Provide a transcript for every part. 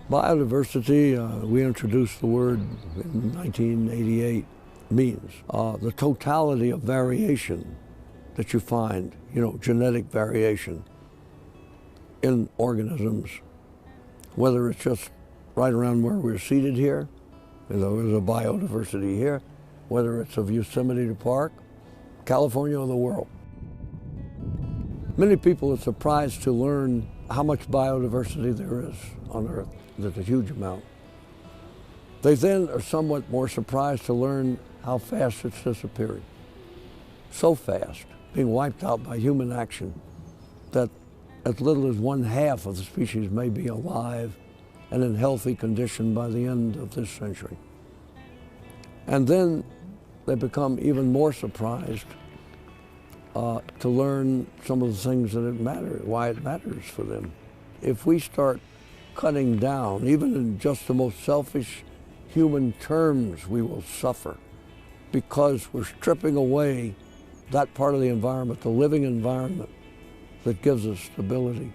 Biodiversity, we introduced the word in 1988, means the totality of variation that you find, genetic variation in organisms, whether it's just right around where we're seated here, there's a biodiversity here, whether it's of Yosemite Park, California, or the world. Many people are surprised to learn how much biodiversity there is on Earth. There's a huge amount. They then are somewhat more surprised to learn how fast it's disappearing. So fast, being wiped out by human action, that as little as 1/2 of the species may be alive and in healthy condition by the end of this century. And then they become even more surprised to learn some of the things that why it matters for them. If we start cutting down, even in just the most selfish human terms, we will suffer because we're stripping away that part of the environment, the living environment that gives us stability.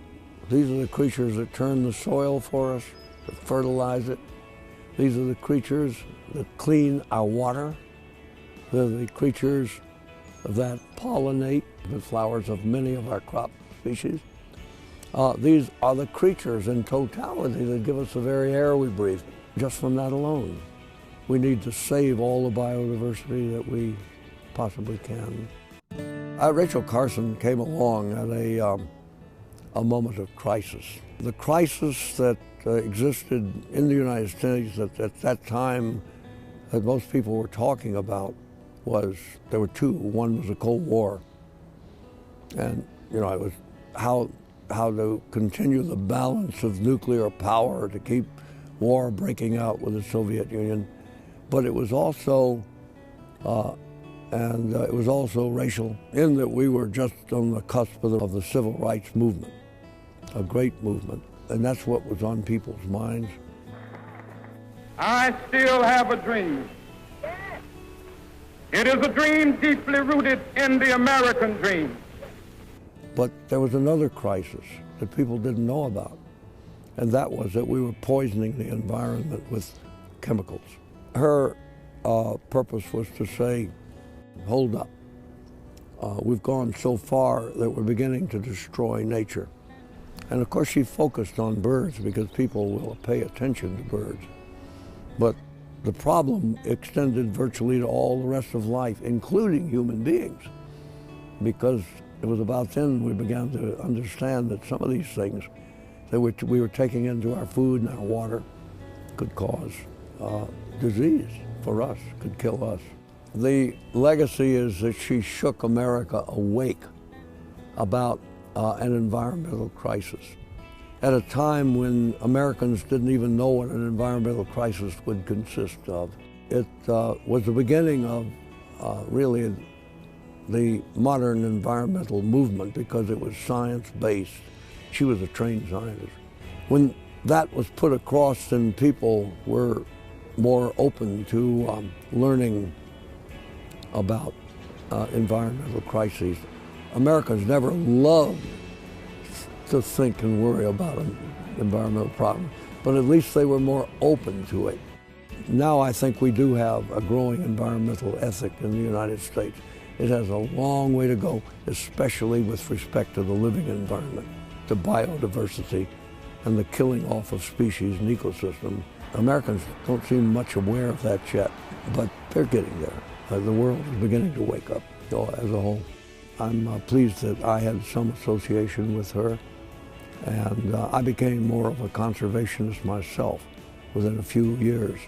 These are the creatures that turn the soil for us, that fertilize it. These are the creatures that clean our water. They're the creatures that pollinate the flowers of many of our crop species. These are the creatures in totality that give us the very air we breathe. Just from that alone, we need to save all the biodiversity that we possibly can. Rachel Carson came along at a moment of crisis. The crisis that existed in the United States at that time that most people were talking about there were two. One was the Cold War, and it was how to continue the balance of nuclear power to keep war breaking out with the Soviet Union, but it was also racial, in that we were just on the cusp of the civil rights movement, a great movement, and that's what was on people's minds. I still have a dream. It is a dream deeply rooted in the American dream. But there was another crisis that people didn't know about, and that was that we were poisoning the environment with chemicals. Her purpose was to say, hold up, we've gone so far that we're beginning to destroy nature. And of course she focused on birds because people will pay attention to birds. But the problem extended virtually to all the rest of life, including human beings, because it was about then we began to understand that some of these things that we were taking into our food and our water could cause disease for us, could kill us. The legacy is that she shook America awake about an environmental crisis at a time when Americans didn't even know what an environmental crisis would consist of. It was the beginning of really the modern environmental movement because it was science-based. She was a trained scientist. When that was put across, then people were more open to learning about environmental crises. Americans never loved to think and worry about an environmental problem, but at least they were more open to it. Now I think we do have a growing environmental ethic in the United States. It has a long way to go, especially with respect to the living environment, to biodiversity, and the killing off of species and ecosystem. Americans don't seem much aware of that yet, but they're getting there. The world is beginning to wake up as a whole. I'm pleased that I had some association with her, and I became more of a conservationist myself within a few years.